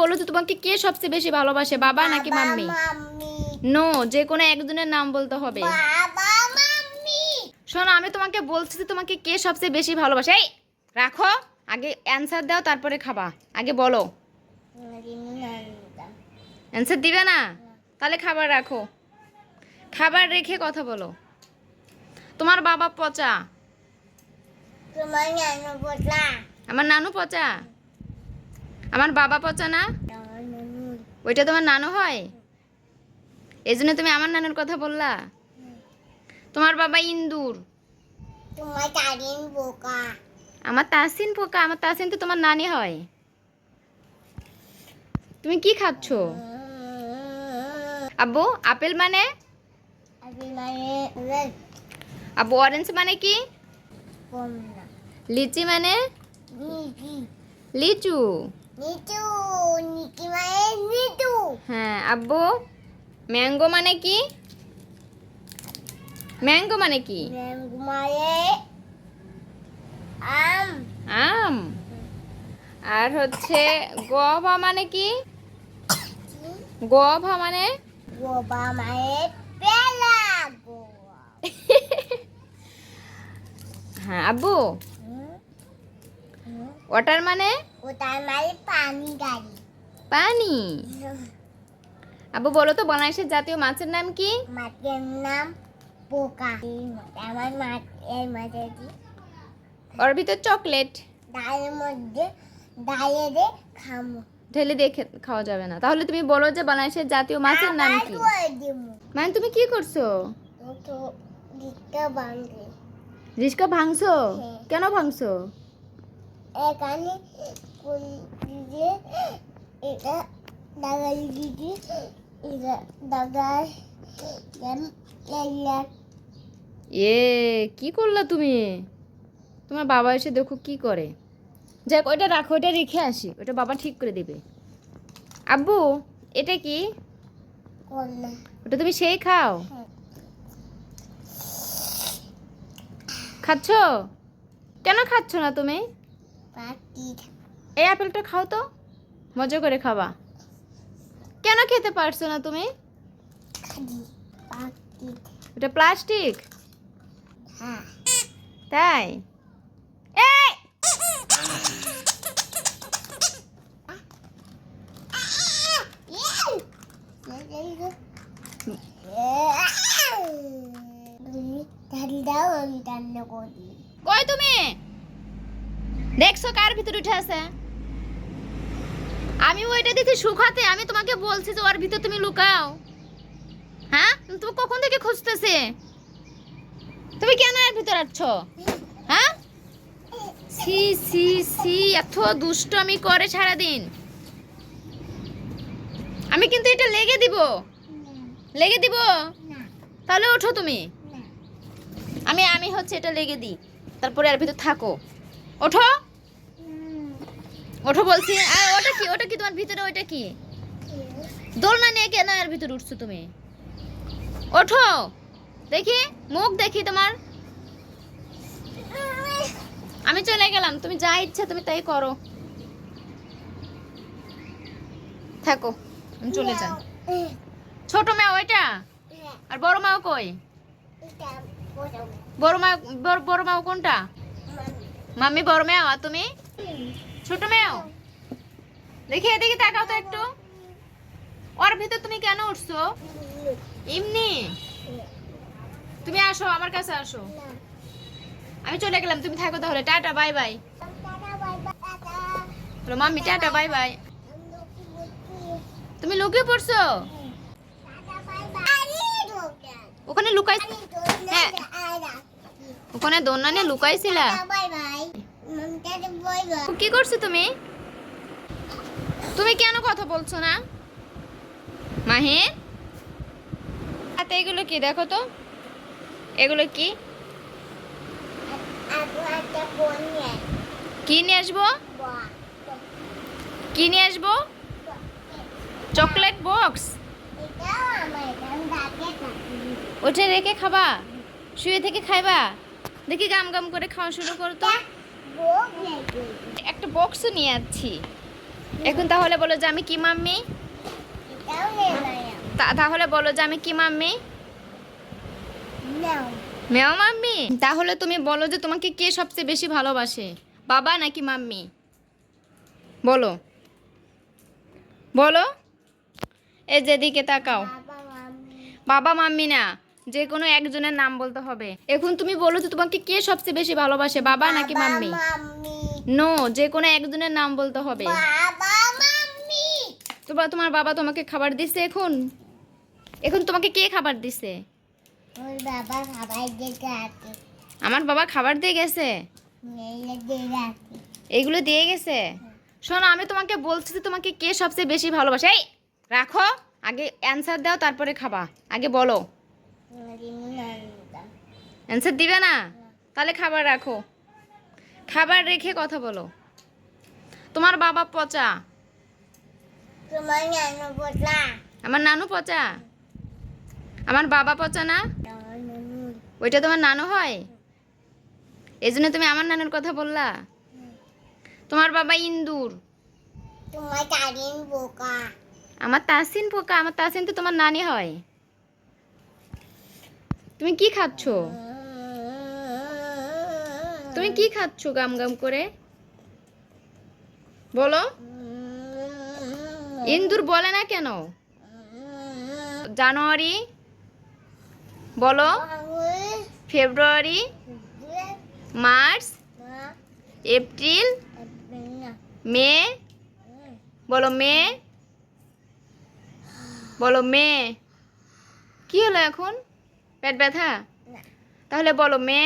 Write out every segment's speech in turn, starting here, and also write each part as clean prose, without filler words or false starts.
বলো তো তোমাকে কে সবচেয়ে বেশি ভালোবাসে, বাবা নাকি মাম্মি? নো, যে কোনো একজনের নাম বলতে হবে। শোনো, আমি তোমাকে বলছি যে তোমাকে কে সবচেয়ে বেশি ভালোবাসে। এই রাখো, আগে অ্যান্সার দাও তারপরে খাবা। আগে বলো। অ্যান্সার দিবে না? তাহলে খাবার রাখো, খাবার রেখে কথা বলো। তোমার বাবা পচা, আমার নানু পচা, আমার বাবা পচা না? ওইটা তোমার নানু হয়, এই জন্য তুমি আমার নানুর কথা বললা। তোমার বাবা ইন্দুর, আমার তাসিন পোকা, আমার তাসিন তো তোমার নানি হয়। তুমি কি খাচ্ছ? আব্বু আপেল মানে? আব্বু অরেঞ্জ মানে কি? লিচি মানে? লিচু। হ্যাঁ আব্বু, ম্যাঙ্গো মানে কি? ম্যাঙ্গো মানে কি? আম। আর হচ্ছে গোভা মানে কি? গোভা মানে? হ্যাঁ আব্বু, ওয়াটার মানে? পানি। আব্বু বলো তো বাংলাদেশের জাতীয় মাছের নাম কি? মাছের নাম পোকা। আমার ওর ভিতর চকলেট ডালের মধ্যে ডালে খামো, ঢেলে দিয়ে খাওয়া যাবে না। তাহলে তুমি বলো যে বাংলাদেশের জাতীয় মাছের নাম কি? মানে তুমি কি করছো? রিস্কা ভাঙছো? কেন ভাঙছো? এখানে এটা দাগাই দিদি, এটা দাগাই কি করলা তুমি? তোমার বাবা এসে দেখো কি করে। যাক ওইটা রাখো, ওইটা রেখে আসি, ওটা বাবা ঠিক করে দিবে। আব্বু এটা কি? ওটা তুমি সেই খাও? খাচ্ছ? কেন খাচ্ছ না তুমি? এই আপেলটা খাও তো, মজা করে খাবা। কেন খেতে পারছো না তুমি? ওটা প্লাস্টিক। তাই? এই কই তুমি? দেখছো কার ভিতর উঠে আছে? আমি ওইটা দিতে শুকাতে, আমি তোমাকে বলছি যে ওর ভিতর তুমি লুকাও। হ্যাঁ তুমি কখন থেকে খুঁজতেছে? তুমি কেন এর ভিতর আছো? হ্যাঁ সি সি সি, এত দুষ্টমি করে সারাদিন। আমি কিন্তু এটা লেগে দিব, লেগে দিব। তাহলে ওঠো তুমি। আমি হচ্ছে এটা লেগে দিই, তারপরে এর ভিতর থাকো। ওঠো, ওঠো বলছি। আর ওটা কি? ওটা কি তোমার ভিতরে? ওইটা কি? দোলনা নিয়ে কেন এর ভিতর উঠছো তুমি? ওঠো, দেখি মুখ দেখি তোমার। আমি চলে গেলাম, তুমি যা ইচ্ছা তুমি তাই করো, থাকো, আমি চলে যাই। ছোট মেয়ে ওইটা, আর বড় মাও কই? বড় মাও কোনটা? মাম্মি বড় মেয়ে, আর তুমি ছোট মেয়ে। দেখি এদিকে তাকাও তো একটু। ওর ভিতর তুমি কেন উঠছো এমনি? তুমি আসো আমার কাছে, আসো। আমি চলে গেলাম, তুমি থাকো তাহলে। Tata bye bye. Mummy tata bye bye. তুমি লুকিয়ে পড়ছো ওখানে? লুকাই? হ্যাঁ ওখানে দোলনা নিয়ে লুকাইছিলা? কি করছো তুমি? তুমি কেন কথা বলছো না মাহি? হাতে এগুলো কি দেখো তো, এগুলো কি? কি নিয়ে আসবো? কি নিয়ে আসবো? Chocolate box. ওঠে রেখে খাবা? শুয়ে থেকে খাইবা? দেখি গাম গাম করে খাওয়া শুরু করো তো। একটা বক্সও নিয়ে যাচ্ছি। এখন তাহলে বলো যে আমি কি মাম্মি? এটাও নেই তাহলে বলো যে আমি কি মাম্মি? নাও মেও মাম্মি। তাহলে তুমি বলো যে তোমাকে কে সবচেয়ে বেশি ভালোবাসে, বাবা নাকি মাম্মি? বলো বলো, এই যেদিকে তাকাও। বাবা মাম্মি বাবা মাম্মি না, যে কোনো একজনের নাম বলতে হবে। এখন তুমি বলো যে তোমাকে কে সবচেয়ে বেশি ভালোবাসে, বাবা নাকি মাম্মি? মাম্মি নো, যে কোনো একজনের নাম বলতে হবে। বাবা মাম্মি তোমার বাবা তোমাকে খাবার দিছে এখন? এখন তোমাকে কে খাবার দিছে? ওর বাবা খাবার দিতে আছে আমার বাবা খাবার দিয়ে গেছে। মেলে দিয়ে আছে এইগুলো দিয়ে গেছে। শোনো, আমি তোমাকে বলছি যে তোমাকে কে সবচেয়ে বেশি ভালোবাসে। এই রাখো, আগে অ্যান্সার দাও তারপরে খাবা। আগে বলো। অ্যান্সার দিবে না? তাহলে খাবার রাখো, খাবার রেখে কথা বলো। তোমার বাবা পচা। তোমার নানু বলা আমার নানু পচা। আমার বাবা পচা না? তোমার নানু ওইটা তোমার নানু হয়, এই জন্য তুমি আমার নানুর কথা বললা। তোমার বাবা ইন্দুর। তোমার দাদিন বোকা আমার তাসিন পোকা। আমার তাসিন তো তোমার নানি হয়। তুমি কি খাচ্ছো? তুমি কি খাচ্ছো গাম গাম করে? বলো। ইন্দুর বলে না কেন? জানুয়ারি বলো, ফেব্রুয়ারি, মার্চ, এপ্রিল, মে। বলো মে, বলো মে। কি হলো এখন? পেট ব্যথা? তাহলে বলো মে।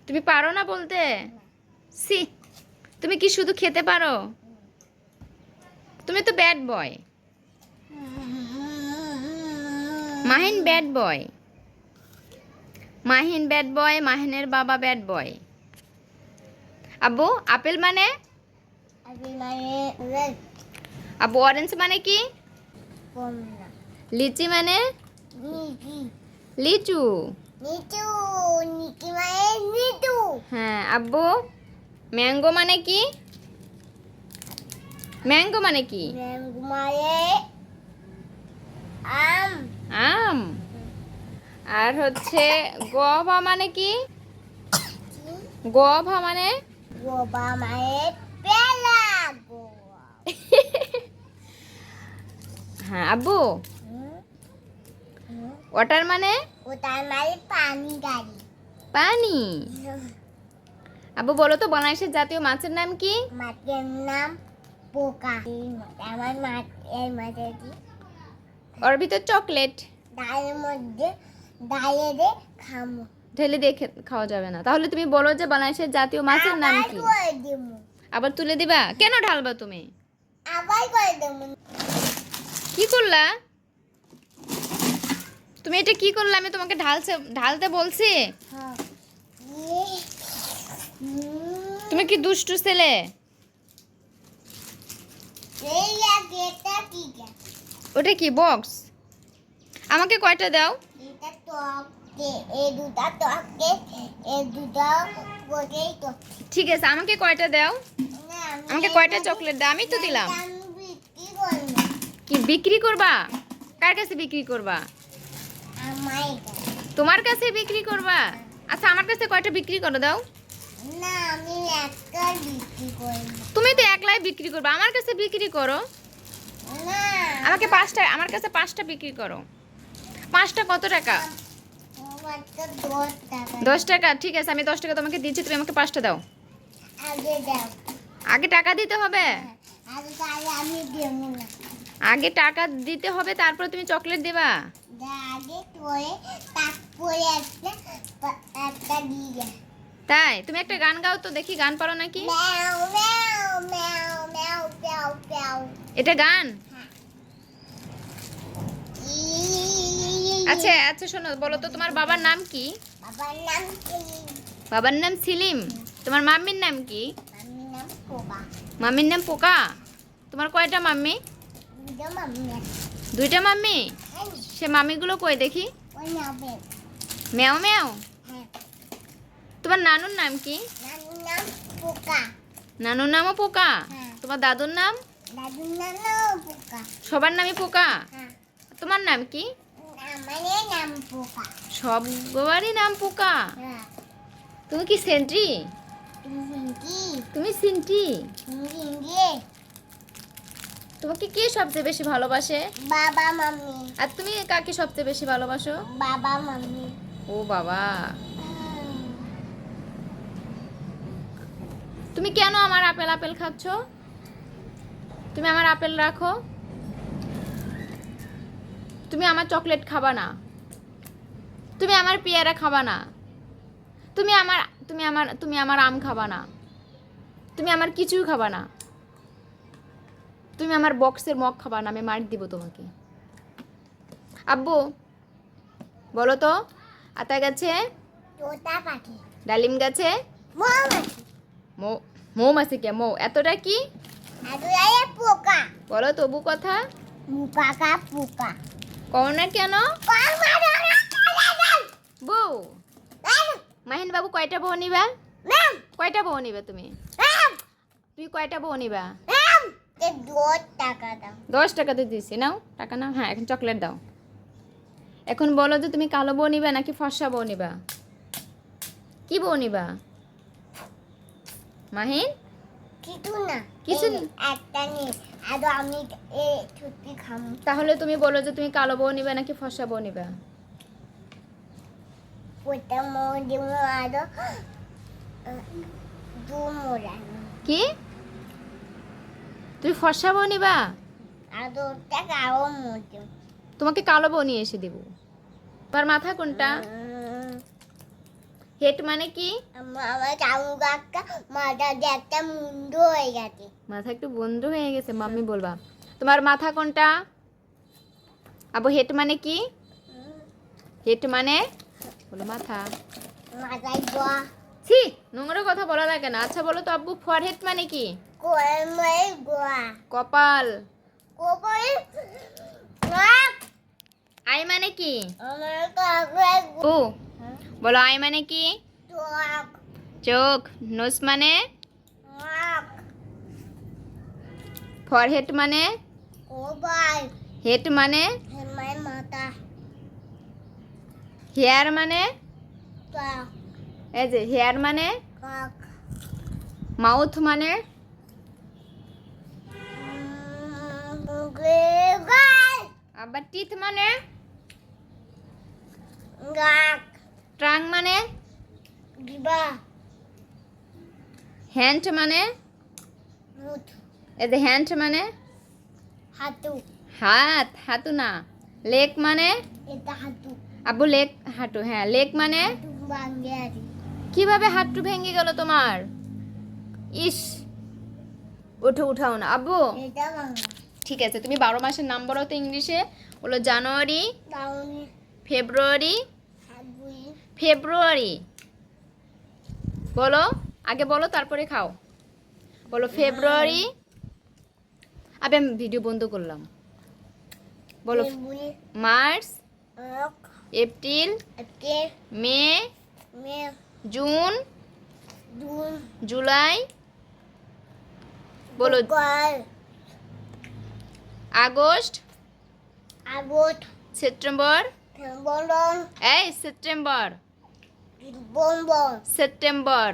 তুমি পারো না বলতে? সি, তুমি কি শুধু খেতে পারো? তুমি তো bad boy. Mahin bad boy. Mahin bad boy, মাহিনের বাবা ব্যাড বয়। আব্বু আপেল মানে? আব্বু অরেঞ্জ মানে কি? লিচি মানে? লিচু। হ্যাঁ আব্বু, ম্যাঙ্গো মানে কি? ম্যাঙ্গো মানে কি? আম। আর হচ্ছে গোভা মানে কি? গোভা মানে? হ্যাঁ আব্বু, ওয়াটার মানে? পানি গাড়ি পানি। আব্বু বলো তো বাংলাদেশের জাতীয় মাছের নাম কি? মাছের নাম পোকা আমার মাছ এই মাছের ওর ভিতর চকলেট ডালের মধ্যে ডালে দিয়ে খামো ঢেলে দিয়ে খাওয়া যাবে না। তাহলে তুমি বলো যে বাংলাদেশের জাতীয় মাছের নাম কি? করে দেবো আবার তুলে দিবা? কেন ঢালবা তুমি? আবার করে দেবো কি করলা তুমি? এটা কি করলা? আমি তোমাকে ঢালতে বলছি। হ্যাঁ তুমি কি দুষ্টু ছেলে? এই এটা কি ওটা কি বক্স? আমাকে কয়টা দাও? এটা টক এই দুটা টকে এই দুটা বলেই তো ঠিক আছে, আমাকে কয়টা দাও? না আমাকে কয়টা চকলেট দাও? আমি তো দিলাম। কি করবো কি বিক্রি করবা? কার কাছে বিক্রি করবা? আমার তোমার কাছে বিক্রি করবা? আচ্ছা আমার কাছে কয়টা বিক্রি করো দাও। না আমি একটা বিক্রি করবো তুমি তো একলাই বিক্রি করবে, আমার কাছে বিক্রি করো। না আমাকে 5টা, আমার কাছে 5টা বিক্রি করো। 5টা কত টাকা? আমার তো 10 টাকা 10 টাকা। ঠিক আছে, আমি 10 টাকা তোমাকে দিচ্ছি, তুমি আমাকে 5টা দাও। আগে দাও আগে টাকা দিতে হবে। আগে তাহলে আমি দেবো না আগে টাকা দিতে হবে, তারপর তুমি চকলেট দেবা। আগে পরে তারপরে একটা দিয়ে দে তাই? তুমি একটা গান গাও তো দেখি, গান পারো নাকি? ম্যাও ম্যাও ম্যাও ম্যাও প্যাও প্যাও এটা গান? আচ্ছা আচ্ছা শোনো, বলো তো তোমার বাবার নাম কি? বাবার নাম কি বাবার নাম সেলিম। তোমার মাম্মির নাম কি? মামির নাম পোকা মাম্মির নাম পোকা। তোমার কয়টা মাম্মি? দুটো মাম্মি আছে 2টা মাম্মি। সে মাম্মিগুলো কই দেখি? ওই নামে ম্যাও ম্যাও। হ্যাঁ তোমার নানুর নাম কি? নামের নাম পোকা নানুর নামও পোকা? হ্যাঁ। তোমার দাদুর নাম? দাদুর নামও পোকা। সবার নামই পোকা? হ্যাঁ। তোমার নাম কি? আমাদের নাম পোকা। সবারই নাম পোকা? হ্যাঁ। তুমি কি সেন্ট্রি? তুমি হিন্দি। তুমি সিন্টি? তুমি হিন্দি। তোমাকে কে সবচেয়ে বেশি ভালোবাসে? বাবা মাম্মি। আর তুমি কাকে সবচেয়ে বেশি ভালোবাসো? বাবা মাম্মি। ও বাবা, তুমি কেন আমার আপেল আপেল খাচ্ছ? তুমি আমার আপেল রাখো। তুমি আমার চকলেট খাবা না। তুমি আমার পেয়ারা খাবা না। তুমি আমার আম খাবা না। তুমি আমার কিছুই খাবা না। তুমি আমার বক্সের মগ খাবা না, আমি মার দিব তোমাকে। আব্বু বলো তো, আতা গাছে, তোতা পাখি, ডালিম গাছে, মৌমাছি। মৌমাছি কে মৌ? এতটা কি? আর পোকা। বলো তবু কথা। পোকা পোকা। কও না কেন? বউ, মাহিন বাবু কয়টা বউ নিবা? কয়টা বউ নিবে তুমি? তুই কয়টা বউ নিবা? 10 টাকা দাও। 10 টাকা তো দিছি, নাও টাকা নাও। হ্যাঁ, এখন চকলেট দাও। এখন বলো যে তুমি কালো বউ নিবা নাকি ফর্সা বউ নিবা? কি বউ নিবা মাহিন? কিছু না। কিছু এই একটা নে। আর আমি এই ছুটি খাম। তাহলে তুমি বলো যে তুমি কালো বউ নিবা নাকি ফর্সা বউ নিবা? ওটা মোদি মোড়ানো। দু মোড়ানো। কি? তুমি ফর্সা বউ নিবা? আর ওটা কালো মোদি। তোমাকে কালো বউ নিয়ে এসে দেব। তোমার মাথা কোনটা? হেড মানে কি? আমার কামু কাকা মাথা দিয়ে একটা মুন্ডু হয়ে গেছে। মাথা একটু বন্ধ হয়ে গেছে, মাম্মি বলবা। তোমার মাথা কোনটা? আবু হেড মানে কি? হেড মানে বলো মাথা। মাথায় গোয়া। ছি, নোংরা কথা বলা লাগে না। আচ্ছা বলো তো আব্বু, ফরহেড মানে কি? কোয়ায় গোয়া। কপাল। কোপায়। আই মানে কি? আমার কাকায় ও বলো, আই মানে কি? গোয়া। চোখ। নোজ মানে? নাক। ফরহেড মানে? কোপায়। হেড মানে? আমার মাথা। হেয়ার মানে? কাক। এই যে হেয়ার মানে? কাক। মাউথ মানে? গায়। আবার টিথ মানে? গাক। ট্রাং মানে? দিবা। হ্যান্ড মানে? মুঠ। এই যে হ্যান্ড মানে? হাতু। হাত। হাতু না। লেগ মানে? এটা হাতু। আব্বু লেগ, হাঁটু। হ্যাঁ, লেগ মানে? হাতু ভাঙে আছে। কিভাবে হাঁটু ভেঙে গেল তোমার? ইস, উঠাও না আব্বু। এটা ভাঙা। ঠিক আছে, তুমি 12 মাসের নাম বলো তো ইংলিশে। বলো জানুয়ারি, দাউনি। ফেব্রুয়ারি। হাগুই। ফেব্রুয়ারি বলো, আগে বলো তারপরে খাও। বলো ফেব্রুয়ারি। আবে আমি ভিডিও বন্ধ করলাম। বলো বুড়ি। মার্চ, অক। এপ্রিল, একে। May, May. June, June. July. বলো গায়। August, August. সেপ্টেম্বর। বলন। এই সেপ্টেম্বর, বলবন। সেপ্টেম্বর,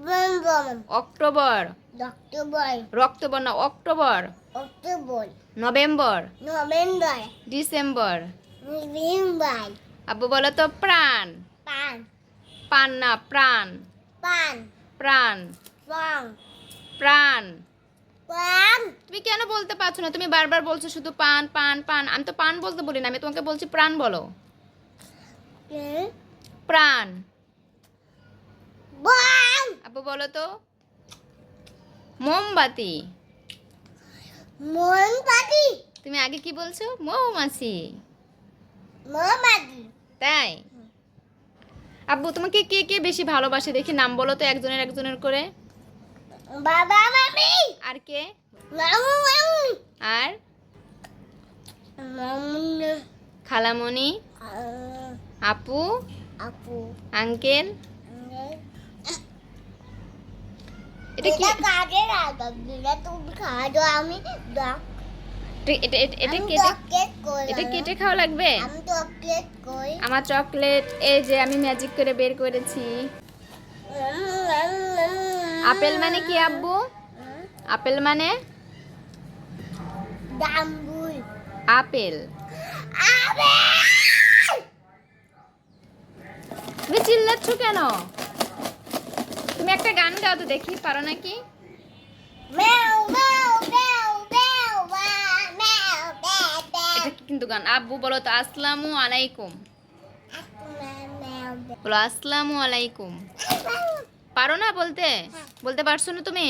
বলবন। অক্টোবর। অক্টোবর। অক্টোবর না, October. October. November, November. December. November. আব্বু বলো তো প্রাণ। পান। পান না, প্রাণ। পান। প্রাণ। পান। প্রাণ। পান। তুমি কেন বলতে পারছো না? তুমি বারবার বলছো শুধু পান পান পান। আমি তো পান বলতে বলি না, আমি তোমাকে বলছি প্রাণ বলো। প্রাণ। বান। আব্বু বলো তো মোমবাতি। মন পাখি। তুমি আগে কি বলছো? মৌমাছি। মোমবাতি। তাই? আব্বু তোমাকে কে কে বেশি ভালোবাসে দেখি নাম বলো তো একজনের একজনের করে। বাবা মামি। আর কে? মামু মামু। আর মামু। খালামণি, আপু, আপু। আঙ্কেল। এটা কি? এটা কাজে রাখা দিলে তুমি খাওয়া আমি এটা আমি কেটে চকলেট করি এটা কেটে খাওয়া লাগবে। আমি চকলেট করি আমার চকলেট এই যে আমি ম্যাজিক করে বের করেছি। আপেল মানে কি আব্বু? আপেল মানে ডাম্বুল আপেল। আবে তুমি চিল্লাচ্ছ কেন? তুমি একটা গান গাও তো দেখি, পারো নাকি? মেও মেও মেও মেও মেও মেও এটা কিন্তু গান। আব্বু বলো তো আসসালামু আলাইকুম। মেও বলো আসসালামু আলাইকুম। পারো না বলতে? বলতে পারছো না তুমি?